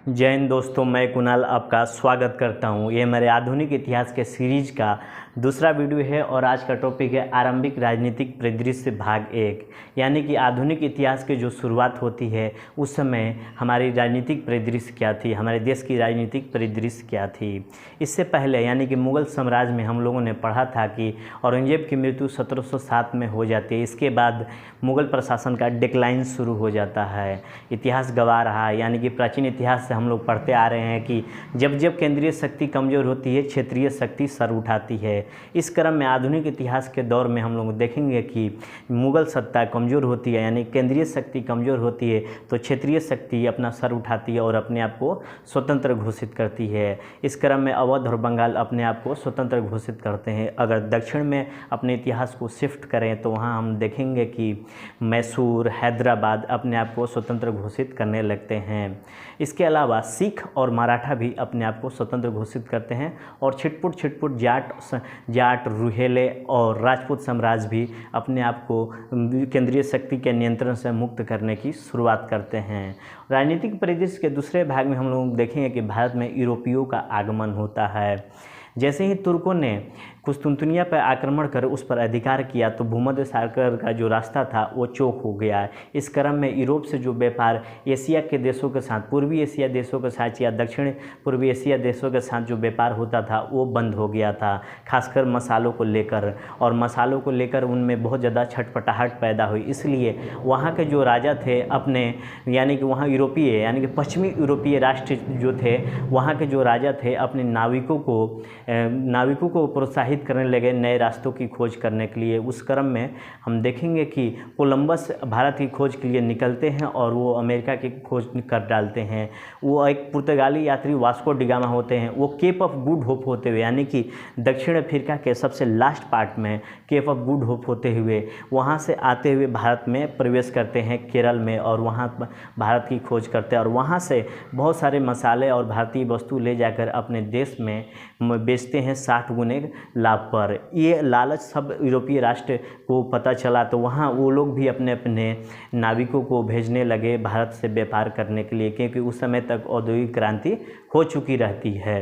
जय हिंद दोस्तों, मैं कुणाल आपका स्वागत करता हूं। ये मेरे आधुनिक इतिहास के सीरीज का दूसरा वीडियो है और आज का टॉपिक है आरंभिक राजनीतिक परिदृश्य भाग 1। यानी कि आधुनिक इतिहास की जो शुरुआत होती है उस समय हमारी राजनीतिक परिदृश्य क्या थी, हमारे देश की राजनीतिक परिदृश्य क्या थी। इससे पहले यानी कि मुग़ल साम्राज्य में हम लोगों ने पढ़ा था कि औरंगजेब की मृत्यु 1707 में हो जाती है। इसके बाद मुग़ल प्रशासन का डिक्लाइन शुरू हो जाता है। इतिहास गवाह रहा है, यानी कि प्राचीन इतिहास से हम लोग पढ़ते आ रहे हैं कि जब जब केंद्रीय शक्ति कमज़ोर होती है, क्षेत्रीय शक्ति सर उठाती है। इस क्रम में आधुनिक इतिहास के दौर में हम लोग देखेंगे कि मुग़ल सत्ता कमज़ोर होती है, यानी केंद्रीय शक्ति कमज़ोर होती है तो क्षेत्रीय शक्ति अपना सर उठाती है और अपने आप को स्वतंत्र घोषित करती है। इस क्रम में अवध और बंगाल अपने आप को स्वतंत्र घोषित करते हैं। अगर दक्षिण में अपने इतिहास को शिफ्ट करें तो वहाँ हम देखेंगे कि मैसूर, हैदराबाद अपने आप को स्वतंत्र घोषित करने लगते हैं। इसके अलावा सिख और मराठा भी अपने आप को स्वतंत्र घोषित करते हैं और छिटपुट जाट, रुहेले और राजपूत साम्राज्य भी अपने आप को केंद्रीय शक्ति के नियंत्रण से मुक्त करने की शुरुआत करते हैं। राजनीतिक परिदृश्य के दूसरे भाग में हम लोग देखेंगे कि भारत में यूरोपियों का आगमन होता है। जैसे ही तुर्कों ने कुस्तुनतुनिया पर आक्रमण कर उस पर अधिकार किया तो भूमध्य सागर का जो रास्ता था वो चौक हो गया। इस क्रम में यूरोप से जो व्यापार एशिया के देशों के साथ, पूर्वी एशिया देशों के साथ या दक्षिण पूर्वी एशिया देशों के साथ जो व्यापार होता था वो बंद हो गया था, खासकर मसालों को लेकर। और मसालों को लेकर उनमें बहुत ज़्यादा छटपटाहट पैदा हुई। इसलिए वहाँ के जो राजा थे अपने, यानी कि वहाँ यूरोपीय यानी कि पश्चिमी यूरोपीय राष्ट्र जो थे, वहाँ के जो राजा थे अपने नाविकों को प्रोत्साहित करने लगे नए रास्तों की खोज करने के लिए। उस क्रम में हम देखेंगे कि कोलंबस भारत की खोज के लिए निकलते हैं और वो अमेरिका की खोज कर डालते हैं। वो एक पुर्तगाली यात्री वास्को डिगामा होते हैं, वो केप ऑफ गुड होप होते हुए, यानी कि दक्षिण अफ्रीका के सबसे लास्ट पार्ट में केप ऑफ गुड होप होते हुए वहाँ से आते हुए भारत में प्रवेश करते हैं केरल में, और वहाँ भारत की खोज करते हैं और वहाँ से बहुत सारे मसाले और भारतीय वस्तु ले जाकर अपने देश में बेचते हैं 60 गुने लाभ पर। ये लालच सब यूरोपीय राष्ट्र को पता चला तो वहाँ वो लोग भी अपने अपने नाविकों को भेजने लगे भारत से व्यापार करने के लिए, क्योंकि उस समय तक औद्योगिक क्रांति हो चुकी रहती है।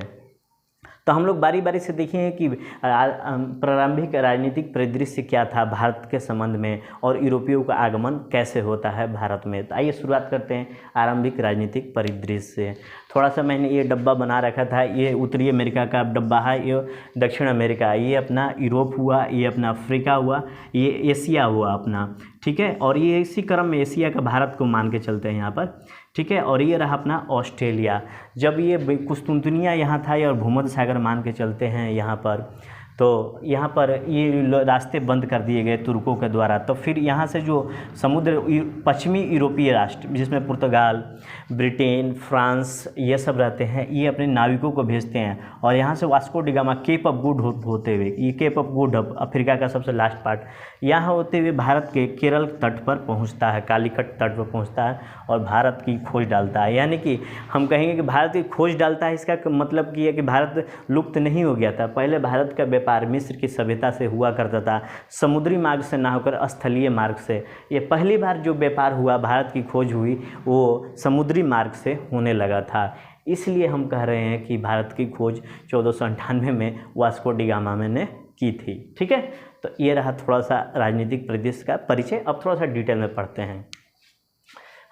तो हम लोग बारी बारी से देखेंगे कि प्रारंभिक राजनीतिक परिदृश्य क्या था भारत के संबंध में और यूरोपियों का आगमन कैसे होता है भारत में। तो आइए शुरुआत करते हैं आरंभिक राजनीतिक परिदृश्य से। थोड़ा सा मैंने ये डब्बा बना रखा था, ये उत्तरी अमेरिका का डब्बा है, ये दक्षिण अमेरिका, ये अपना यूरोप हुआ, ये अपना अफ्रीका हुआ, ये एशिया हुआ अपना, ठीक है। और ये इसी क्रम में एशिया का भारत को मान के चलते हैं यहाँ पर, ठीक है। और ये रहा अपना ऑस्ट्रेलिया। जब ये कुस्तुनतुनिया यहाँ था और भूमध्य सागर मान के चलते हैं यहाँ पर, तो यहाँ पर ये रास्ते बंद कर दिए गए तुर्कों के द्वारा। तो फिर यहाँ से जो समुद्र पश्चिमी यूरोपीय राष्ट्र जिसमें पुर्तगाल, ब्रिटेन, फ्रांस ये सब रहते हैं, ये अपने नाविकों को भेजते हैं और यहाँ से Vasco da Gama Cape of Good Hope होते हुए, ये Cape of Good Hope Africa का सबसे लास्ट पार्ट, यहाँ होते हुए भारत के केरल तट पर पहुँचता है, कालीकट तट पर पहुँचता है और भारत की खोज डालता है। यानी कि हम कहेंगे कि भारत की खोज डालता है, इसका मतलब ये है कि भारत लुप्त नहीं हो गया था। पहले भारत का व्यापार मिस्र की सभ्यता से हुआ करता था, समुद्री मार्ग से ना होकर स्थलीय मार्ग से। ये पहली बार जो व्यापार हुआ, भारत की खोज हुई, वो समुद्री मार्ग से होने लगा था। इसलिए हम कह रहे हैं कि भारत की खोज 1498 में वास्को डिगामा ने की थी, ठीक है। तो ये रहा थोड़ा सा राजनीतिक परिदृश्य का परिचय। अब थोड़ा सा डिटेल में पढ़ते हैं।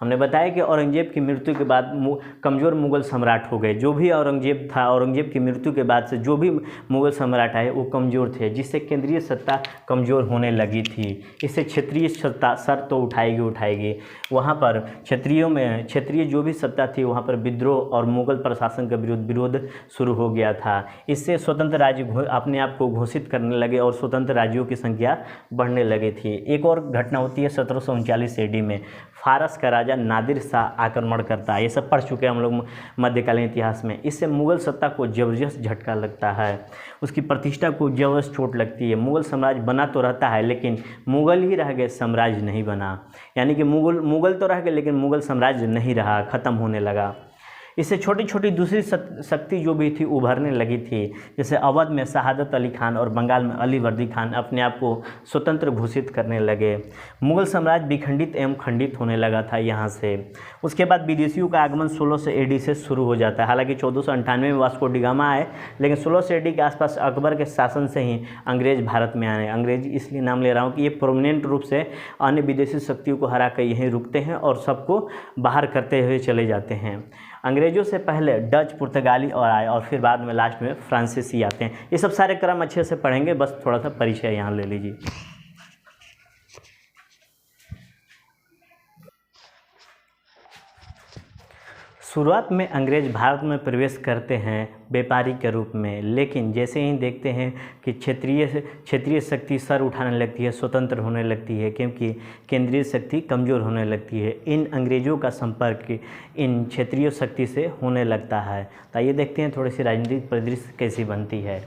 हमने बताया कि औरंगजेब की मृत्यु के बाद कमज़ोर मुग़ल सम्राट हो गए। जो भी औरंगजेब था, औरंगजेब की मृत्यु के बाद से जो भी मुग़ल सम्राट आए वो कमज़ोर थे, जिससे केंद्रीय सत्ता कमज़ोर होने लगी थी। इससे क्षेत्रीय सत्ता सर तो उठाएगी। वहाँ पर क्षेत्रीय जो भी सत्ता थी वहाँ पर विद्रोह और मुग़ल प्रशासन के विरोध शुरू हो गया था। इससे स्वतंत्र राज्य अपने आप को घोषित करने लगे और स्वतंत्र राज्यों की संख्या बढ़ने लगी थी। एक और घटना होती है 1739 AD में, फारस का राजा नादिर शाह आक्रमण करता है। ये सब पढ़ चुके हैं हम लोग मध्यकालीन इतिहास में। इससे मुग़ल सत्ता को जबरदस्त झटका लगता है, उसकी प्रतिष्ठा को जबरदस्त चोट लगती है। मुग़ल साम्राज्य बना तो रहता है लेकिन मुग़ल ही रह गए, साम्राज्य नहीं बना। यानी कि मुग़ल तो रह गए लेकिन मुग़ल साम्राज्य नहीं रहा, ख़त्म होने लगा। इससे छोटी छोटी दूसरी शक्ति जो भी थी उभरने लगी थी। जैसे अवध में शहादत अली खान और बंगाल में अली वर्दी खान अपने आप को स्वतंत्र घोषित करने लगे। मुगल साम्राज्य विखंडित एवं खंडित होने लगा था यहाँ से। उसके बाद विदेशियों का आगमन 1600 AD से शुरू हो जाता है। हालांकि 1498 में वास्को डी गामा आए, लेकिन 1600 AD के आसपास अकबर के शासन से ही अंग्रेज भारत में आए। अंग्रेज इसलिए नाम ले रहा हूँ कि ये परमानेंट रूप से अन्य विदेशी शक्तियों को हरा कर यहीं रुकते हैं और सबको बाहर करते हुए चले जाते हैं। अंग्रेजों से पहले डच, पुर्तगाली और आए और फिर बाद में लास्ट में फ्रांसीसी आते हैं। ये सब सारे क्रम अच्छे से पढ़ेंगे, बस थोड़ा सा परिचय यहाँ ले लीजिए। शुरुआत में अंग्रेज भारत में प्रवेश करते हैं व्यापारी के रूप में, लेकिन जैसे ही देखते हैं कि क्षेत्रीय शक्ति सर उठाने लगती है, स्वतंत्र होने लगती है, क्योंकि केंद्रीय शक्ति कमज़ोर होने लगती है, इन अंग्रेज़ों का संपर्क इन क्षेत्रीय शक्ति से होने लगता है। तो ये देखते हैं थोड़ी सी राजनीतिक परिदृश्य कैसी बनती है।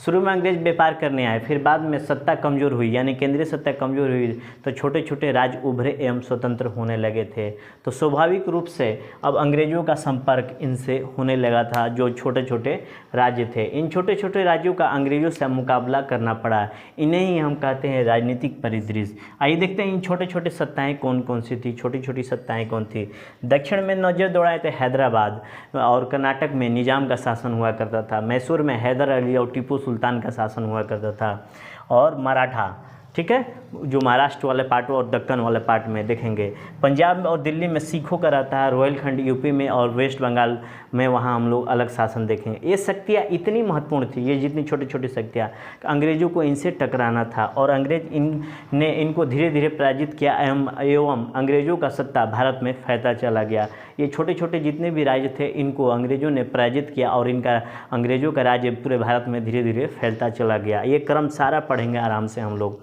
शुरू में अंग्रेज व्यापार करने आए, फिर बाद में सत्ता कमज़ोर हुई, यानी केंद्रीय सत्ता कमज़ोर हुई, तो छोटे छोटे राज्य उभरे एवं स्वतंत्र होने लगे थे। तो स्वाभाविक रूप से अब अंग्रेज़ों का संपर्क इनसे होने लगा था। जो छोटे छोटे राज्य थे, इन छोटे छोटे राज्यों का अंग्रेजों से मुकाबला करना पड़ा। इन्हें ही हम कहते हैं राजनीतिक परिदृश्य। आइए देखते हैं इन छोटे छोटे सत्ताएं कौन कौन सी थी, छोटी छोटी सत्ताएं कौन थी। दक्षिण में नजर दौड़ाए थे हैदराबाद, और कर्नाटक में निजाम का शासन हुआ करता था। मैसूर में हैदर अली और टीपू सुल्तान का शासन हुआ करता था। और मराठा, ठीक है, जो महाराष्ट्र वाले पार्ट और दक्कन वाले पार्ट में देखेंगे। पंजाब और दिल्ली में सिखों का रहता है। रोहिलखंड यूपी में और वेस्ट बंगाल में वहाँ हम लोग अलग शासन देखेंगे। ये शक्तियाँ इतनी महत्वपूर्ण थी, ये जितनी छोटी छोटी शक्तियाँ, अंग्रेज़ों को इनसे टकराना था और अंग्रेज ने इनको धीरे धीरे पराजित किया एवं अंग्रेज़ों का सत्ता भारत में फैलता चला गया। ये छोटे छोटे जितने भी राज्य थे इनको अंग्रेज़ों ने पराजित किया और इनका अंग्रेज़ों का राज्य पूरे भारत में धीरे धीरे फैलता चला गया। ये क्रम सारा पढ़ेंगे आराम से हम लोग।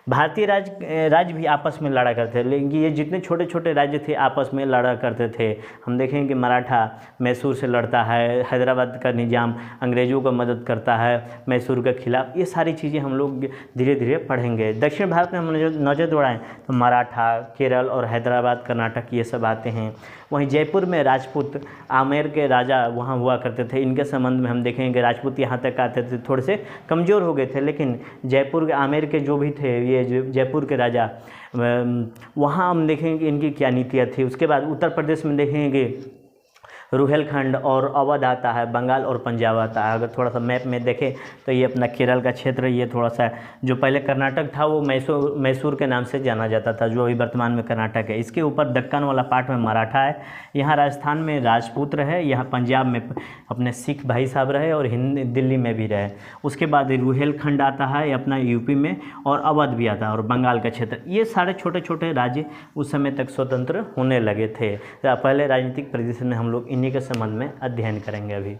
भारतीय राज्य भी आपस में लड़ा करते थे, लेकिन ये जितने छोटे छोटे राज्य थे आपस में लड़ा करते थे। हम देखेंगे कि मराठा मैसूर से लड़ता है, हैदराबाद का निज़ाम अंग्रेज़ों को मदद करता है मैसूर के खिलाफ। ये सारी चीज़ें हम लोग धीरे धीरे पढ़ेंगे। दक्षिण भारत में हम नजर दौड़ाएँ तो मराठा, केरल और हैदराबाद, कर्नाटक ये सब आते हैं। वहीं जयपुर में राजपूत, आमेर के राजा वहाँ हुआ करते थे। इनके संबंध में हम देखेंगे राजपूत यहाँ तक आते थे, थोड़े से कमज़ोर हो गए थे, लेकिन जयपुर के आमेर के जो भी थे, ये जयपुर के राजा, वहाँ हम देखेंगे इनकी क्या नीतियाँ थी। उसके बाद उत्तर प्रदेश में देखेंगे रुहेलखंड और अवध आता है, बंगाल और पंजाब आता है। अगर थोड़ा सा मैप में देखें तो ये अपना केरल का क्षेत्र, ये थोड़ा सा जो पहले कर्नाटक था वो मैसूर के नाम से जाना जाता था, जो अभी वर्तमान में कर्नाटक है। इसके ऊपर दक्कन वाला पार्ट में मराठा है, यहाँ राजस्थान में राजपूत रहे, यहाँ पंजाब में अपने सिख भाई साहब रहे और दिल्ली में भी रहे। उसके बाद रुहेलखंड आता है अपना यूपी में, और अवध भी आता है, और बंगाल का क्षेत्र। ये सारे छोटे छोटे राज्य उस समय तक स्वतंत्र होने लगे थे। पहले राजनीतिक परिदृश्य में हम लोग इन्हीं के संबंध में अध्ययन करेंगे। अभी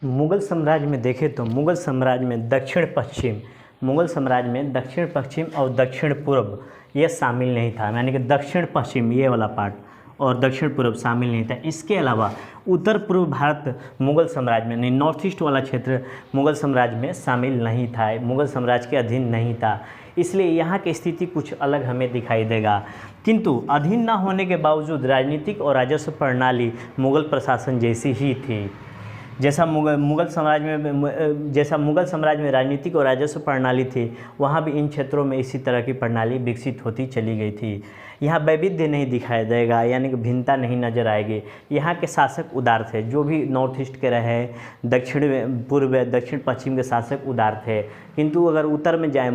मुगल साम्राज्य में देखें तो मुगल साम्राज्य में दक्षिण पश्चिम, मुगल साम्राज्य में दक्षिण पश्चिम और दक्षिण पूर्व ये शामिल नहीं था, यानी कि दक्षिण पश्चिम ये वाला पार्ट और दक्षिण पूर्व शामिल नहीं था। इसके अलावा उत्तर पूर्व भारत मुगल साम्राज्य में नहीं, नॉर्थ ईस्ट वाला क्षेत्र मुगल साम्राज्य में शामिल नहीं था, मुगल साम्राज्य के अधीन नहीं था। इसलिए यहाँ की स्थिति कुछ अलग हमें दिखाई देगा। किंतु अधीन न होने के बावजूद राजनीतिक और राजस्व प्रणाली मुगल प्रशासन जैसी ही थी। जैसा मुगल साम्राज्य में राजनीतिक और राजस्व प्रणाली थी, वहाँ भी इन क्षेत्रों में इसी तरह की प्रणाली विकसित होती चली गई थी। यहाँ वैविध्य नहीं दिखाई देगा, यानी कि भिन्नता नहीं नजर आएगी। यहाँ के शासक उदार थे, जो भी नॉर्थ ईस्ट के रहे, दक्षिण पूर्व दक्षिण पश्चिम के शासक उदार थे। किंतु अगर उत्तर में जाए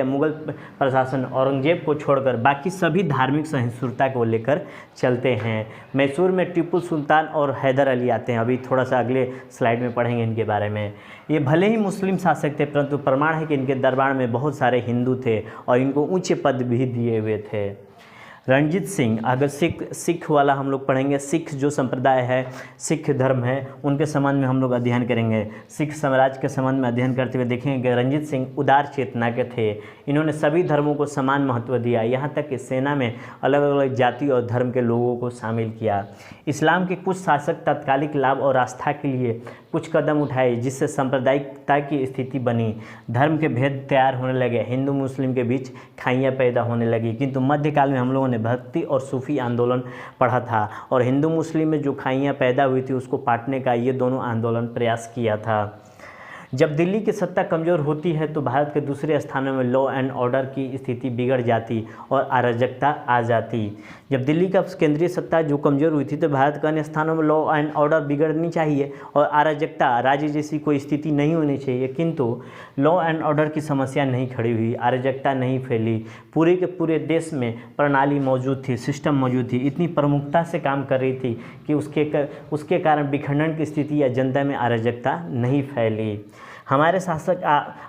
मुगल प्रशासन औरंगजेब को छोड़कर बाकी सभी धार्मिक सहिष्णुता को लेकर चलते हैं। मैसूर में टीपू सुल्तान और हैदर अली आते हैं, अभी थोड़ा सा अगले स्लाइड में पढ़ेंगे इनके बारे में। ये भले ही मुस्लिम शासक थे, परंतु प्रमाण है कि इनके दरबार में बहुत सारे हिंदू थे और इनको ऊंचे पद भी दिए हुए थे। रणजीत सिंह, अगर सिख वाला हम लोग पढ़ेंगे, सिख जो संप्रदाय है, सिख धर्म है, उनके संबंध में हम लोग अध्ययन करेंगे। सिख साम्राज्य के संबंध में अध्ययन करते हुए देखेंगे रणजीत सिंह उदार चेतना के थे। इन्होंने सभी धर्मों को समान महत्व दिया, यहाँ तक कि सेना में अलग अलग जाति और धर्म के लोगों को शामिल किया। इस्लाम के कुछ शासक तात्कालिक लाभ और आस्था के लिए कुछ कदम उठाए जिससे सांप्रदायिकता की स्थिति बनी। धर्म के भेद तैयार होने लगे, हिंदू मुस्लिम के बीच खाइयाँ पैदा होने लगी। किंतु मध्यकाल में हम लोगों ने भक्ति और सूफी आंदोलन पढ़ा था और हिंदू मुस्लिम में जो खाइयाँ पैदा हुई थी उसको पाटने का ये दोनों आंदोलन प्रयास किया था। जब दिल्ली की सत्ता कमज़ोर होती है तो भारत के दूसरे स्थानों में लॉ एंड ऑर्डर की स्थिति बिगड़ जाती और अराजकता आ जाती। जब दिल्ली का केंद्रीय सत्ता जो कमज़ोर हुई थी तो भारत के अन्य स्थानों में लॉ एंड ऑर्डर बिगड़नी चाहिए और अराजकता, राज्य जैसी कोई स्थिति नहीं होनी चाहिए। किंतु लॉ एंड ऑर्डर की समस्या नहीं खड़ी हुई, अराजकता नहीं फैली, पूरे के पूरे देश में प्रणाली मौजूद थी, सिस्टम मौजूद थी, इतनी प्रमुखता से काम कर रही थी कि उसके कारण विखंडन की स्थिति या जनता में अराजकता नहीं फैली। हमारे शासक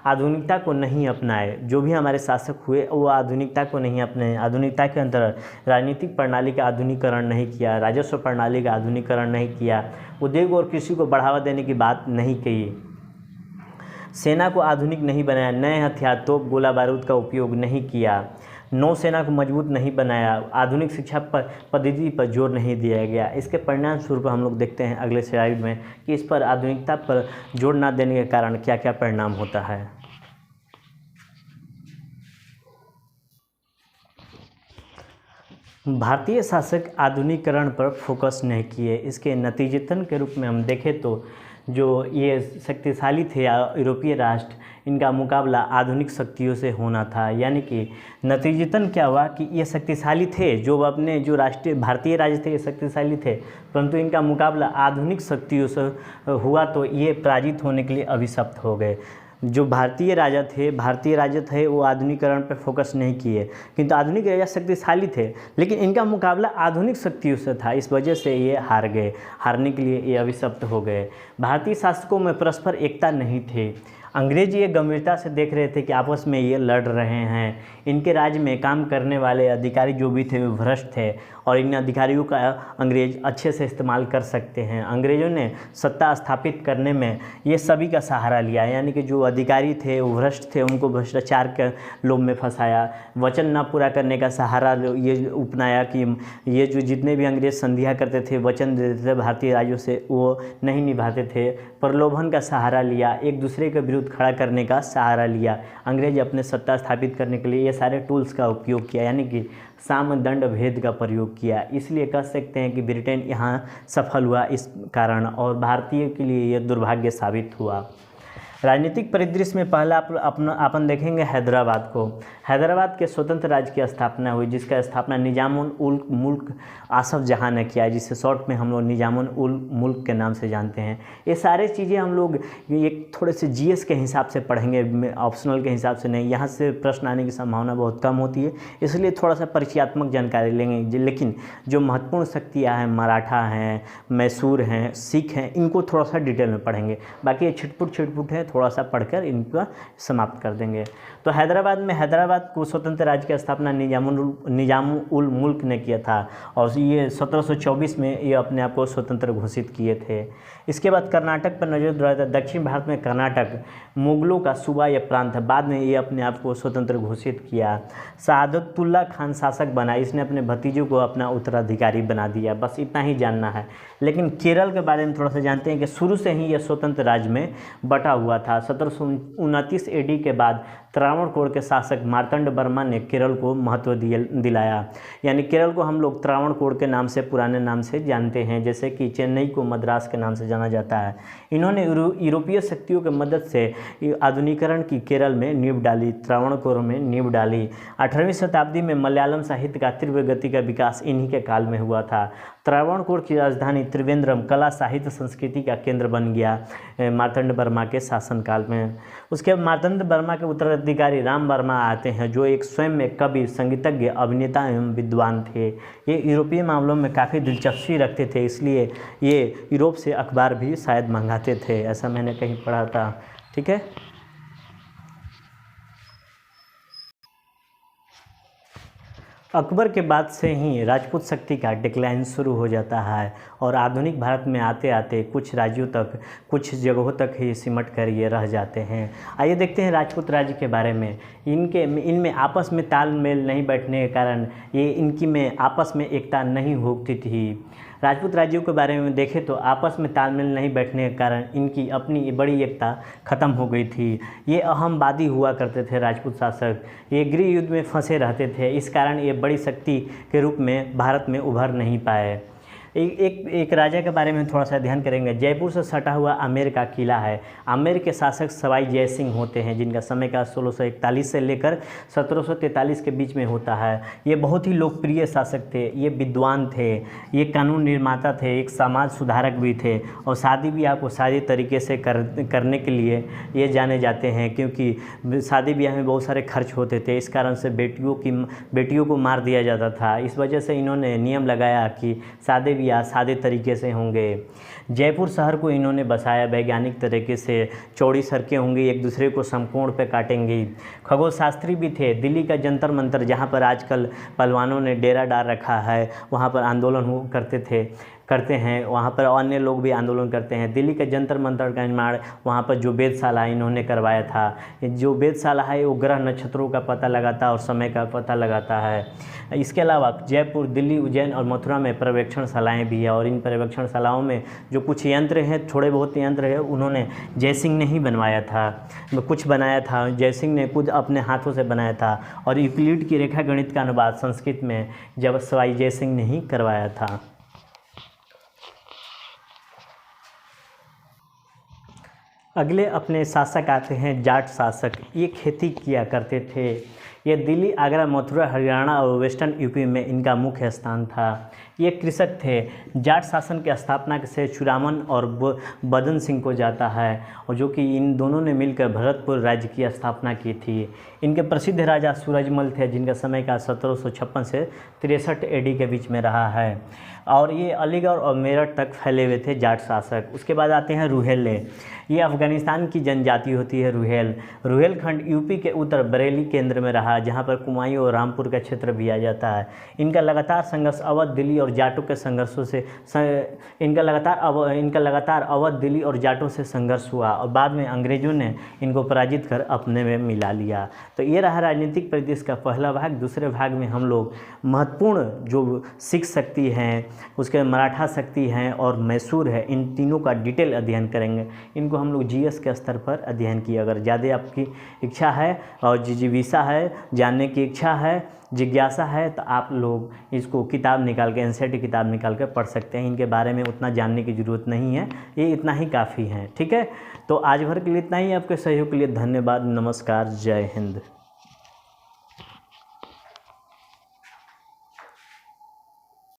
आधुनिकता को नहीं अपनाए, जो भी हमारे शासक हुए वो आधुनिकता को नहीं अपनाए। आधुनिकता के अंतर्गत राजनीतिक प्रणाली का आधुनिकीकरण नहीं किया, राजस्व प्रणाली का आधुनिकीकरण नहीं किया, उद्योग और कृषि को बढ़ावा देने की बात नहीं कही, सेना को आधुनिक नहीं बनाया, नए हथियार, तोप, गोला बारूद का उपयोग नहीं किया, नौसेना को मजबूत नहीं बनाया, आधुनिक शिक्षा पद्धति पर जोर नहीं दिया गया। इसके परिणाम स्वरूप हम लोग देखते हैं अगले स्लाइड में कि इस पर आधुनिकता पर जोर न देने के कारण क्या क्या परिणाम होता है। भारतीय शासक आधुनिकीकरण पर फोकस नहीं किए। इसके नतीजतन के रूप में हम देखें तो जो ये शक्तिशाली थे यूरोपीय राष्ट्र, इनका मुकाबला आधुनिक शक्तियों से होना था। यानी कि नतीजतन क्या हुआ कि ये शक्तिशाली थे, जो अपने जो राष्ट्रीय भारतीय राज्य थे ये शक्तिशाली थे, परंतु इनका मुकाबला आधुनिक शक्तियों से हुआ तो ये पराजित होने के लिए अभिशप्त हो गए। जो भारतीय राजा थे वो आधुनिकीकरण पर फोकस नहीं किए, किंतु आधुनिक राजा शक्तिशाली थे, लेकिन इनका मुकाबला आधुनिक शक्तियों से था, इस वजह से ये हार गए। हारने के लिए ये अभिशप्त हो गए। भारतीय शासकों में परस्पर एकता नहीं थी। अंग्रेज ये गंभीरता से देख रहे थे कि आपस में ये लड़ रहे हैं। इनके राज्य में काम करने वाले अधिकारी जो भी थे वो भ्रष्ट थे और इन अधिकारियों का अंग्रेज अच्छे से इस्तेमाल कर सकते हैं। अंग्रेज़ों ने सत्ता स्थापित करने में ये सभी का सहारा लिया, यानी कि जो अधिकारी थे वो भ्रष्ट थे, उनको भ्रष्टाचार के लोभ में फंसाया। वचन न पूरा करने का सहारा ये अपनाया कि ये जो जितने भी अंग्रेज संधिया करते थे, वचन देते थे भारतीय राज्यों से, वो नहीं निभाते थे। प्रलोभन का सहारा लिया, एक दूसरे के विरुद्ध खड़ा करने का सहारा लिया। अंग्रेज अपने सत्ता स्थापित करने के लिए ये सारे टूल्स का उपयोग किया, यानी कि साम दंड भेद का प्रयोग किया। इसलिए कह सकते हैं कि ब्रिटेन यहाँ सफल हुआ इस कारण, और भारतीय के लिए ये दुर्भाग्य साबित हुआ। राजनीतिक परिदृश्य में पहला अपन देखेंगे हैदराबाद को। हैदराबाद के स्वतंत्र राज्य की स्थापना हुई, जिसका स्थापना निजामुल उल मुल्क आसफ जहाँ ने किया, जिसे शॉर्ट में हम लोग निजामुल उल मुल्क के नाम से जानते हैं। ये सारे चीज़ें हम लोग एक थोड़े से जीएस के हिसाब से पढ़ेंगे, ऑप्शनल के हिसाब से नहीं। यहाँ से प्रश्न आने की संभावना बहुत कम होती है, इसलिए थोड़ा सा परिचयात्मक जानकारी लेंगे। लेकिन जो महत्वपूर्ण शक्तियाँ हैं, मराठा हैं, मैसूर हैं, सिख हैं, इनको थोड़ा सा डिटेल में पढ़ेंगे। बाकी ये छिटपुट है, थोड़ा सा पढ़कर इनका समाप्त कर देंगे। तो हैदराबाद को स्वतंत्र राज्य की स्थापना निजाम उल मुल्क ने किया था और ये 1724 में ये अपने आप को स्वतंत्र घोषित किए थे। इसके बाद कर्नाटक पर नजर दौड़ाया। दक्षिण भारत में कर्नाटक मुगलों का सूबा या प्रांत है। बाद में ये अपने आप को स्वतंत्र घोषित किया। शहादतुल्ला खान शासक बना, इसने अपने भतीजों को अपना उत्तराधिकारी बना दिया। बस इतना ही जानना है। लेकिन केरल के बारे में थोड़ा सा जानते हैं कि शुरू से ही यह स्वतंत्र राज्य में बटा हुआ था। 1729 AD के बाद त्रावणकोर के शासक मार्तंड वर्मा ने केरल को महत्व दिलाया। यानी केरल को हम लोग त्रावणकोर के नाम से, पुराने नाम से जानते हैं, जैसे कि चेन्नई को मद्रास के नाम से जाना जाता है। इन्होंने यूरोपीय शक्तियों की मदद से आधुनिकीकरण की केरल में नींव डाली, त्रावणकोर में नींव डाली। 18वीं शताब्दी में मलयालम साहित्य का तीव्र गति का विकास इन्हीं के काल में हुआ था। त्रावणकोर की राजधानी त्रिवेंद्रम कला, साहित्य, संस्कृति का केंद्र बन गया मार्तंड वर्मा के शासनकाल में। उसके मार्तंड वर्मा के उत्तराधिकारी राम वर्मा आते हैं, जो एक स्वयं में कवि, संगीतज्ञ, अभिनेता एवं विद्वान थे। ये यूरोपीय मामलों में काफ़ी दिलचस्पी रखते थे, इसलिए ये यूरोप से अखबार भी शायद मंगाते थे, ऐसा मैंने कहीं पढ़ा था। ठीक है। अकबर के बाद से ही राजपूत शक्ति का डिक्लाइन शुरू हो जाता है और आधुनिक भारत में आते आते कुछ राज्यों तक, कुछ जगहों तक ही सिमट कर ये रह जाते हैं। आइए देखते हैं राजपूत राज्य के बारे में। इनमें आपस में तालमेल नहीं बैठने के कारण ये इनकी में आपस में एकता नहीं होती थी। राजपूत राज्यों के बारे में देखें तो आपस में तालमेल नहीं बैठने के कारण इनकी अपनी बड़ी एकता खत्म हो गई थी। ये अहमवादी हुआ करते थे राजपूत शासक, ये गृह युद्ध में फंसे रहते थे, इस कारण ये बड़ी शक्ति के रूप में भारत में उभर नहीं पाए। एक राजा के बारे में थोड़ा सा ध्यान करेंगे। जयपुर से सटा हुआ आमेर का किला है। आमेर के शासक सवाई जय सिंह होते हैं, जिनका समय का 1641 से लेकर 1743 के बीच में होता है। ये बहुत ही लोकप्रिय शासक थे, ये विद्वान थे, ये कानून निर्माता थे, एक समाज सुधारक भी थे और शादी ब्याह को सादे तरीके से करने के लिए ये जाने जाते हैं, क्योंकि शादी ब्याह में बहुत सारे खर्च होते थे, इस कारण से बेटियों को मार दिया जाता था। इस वजह से इन्होंने नियम लगाया कि शादी या सादे तरीके से होंगे। जयपुर शहर को इन्होंने बसाया वैज्ञानिक तरीके से, चौड़ी सड़कें होंगी, एक दूसरे को समकोण पे काटेंगी। खगोल शास्त्री भी थे। दिल्ली का जंतर मंतर, जहाँ पर आजकल पहलवानों ने डेरा डाल रखा है, वहाँ पर आंदोलन करते हैं, वहाँ पर अन्य लोग भी आंदोलन करते हैं। दिल्ली के जंतर मंतर का निर्माण, वहाँ पर जो वेधशाला इन्होंने करवाया था, जो वेधशाला है वो ग्रह नक्षत्रों का पता लगाता है और समय का पता लगाता है। इसके अलावा जयपुर, दिल्ली, उज्जैन और मथुरा में पर्यवेक्षणशालाएँ भी है और इन पर्यवेक्षणशालाओं में जो कुछ यंत्र हैं, थोड़े बहुत यंत्र है, उन्होंने जयसिंह ने ही बनवाया था, कुछ बनाया था, जयसिंह ने खुद अपने हाथों से बनाया था। और यूक्लिड की रेखा गणित का अनुवाद संस्कृत में जब सवाई जयसिंह ने ही करवाया था। अगले अपने शासक आते हैं जाट शासक। ये खेती किया करते थे। ये दिल्ली, आगरा, मथुरा, हरियाणा और वेस्टर्न यूपी में इनका मुख्य स्थान था। ये कृषक थे। जाट शासन की स्थापना से चुरामन और बदन सिंह को जाता है, और जो कि इन दोनों ने मिलकर भरतपुर राज्य की स्थापना की थी। इनके प्रसिद्ध राजा सूरजमल थे, जिनका समय का 1756 से 63 AD के बीच में रहा है, और ये अलीगढ़ और मेरठ तक फैले हुए थे जाट शासक। उसके बाद आते हैं रुहेले। ये अफ़गानिस्तान की जनजाति होती है रुहेलखंड यूपी के उत्तर बरेली केंद्र में रहा, जहाँ पर कुमायूं और रामपुर का क्षेत्र भी आ जाता है। इनका लगातार संघर्ष अवध, दिल्ली और जाटों के संघर्षों से इनका लगातार अवध, दिल्ली और जाटों से संघर्ष हुआ और बाद में अंग्रेज़ों ने इनको पराजित कर अपने में मिला लिया। तो ये रहा राजनीतिक परिदृश्य का पहला भाग। दूसरे भाग में हम लोग महत्वपूर्ण जो सिख शक्ति हैं, उसके मराठा शक्ति हैं और मैसूर है, इन तीनों का डिटेल अध्ययन करेंगे। इनको हम लोग GS के स्तर पर अध्ययन किए। अगर ज़्यादा आपकी इच्छा है और जिज्ञासा है, जानने की इच्छा है, जिज्ञासा है, तो आप लोग इसको किताब निकाल के, NCERT किताब निकाल कर पढ़ सकते हैं। इनके बारे में उतना जानने की ज़रूरत नहीं है, ये इतना ही काफ़ी है। ठीक है, तो आज भर के लिए इतना ही। आपके सहयोग के लिए धन्यवाद। नमस्कार, जय हिंद।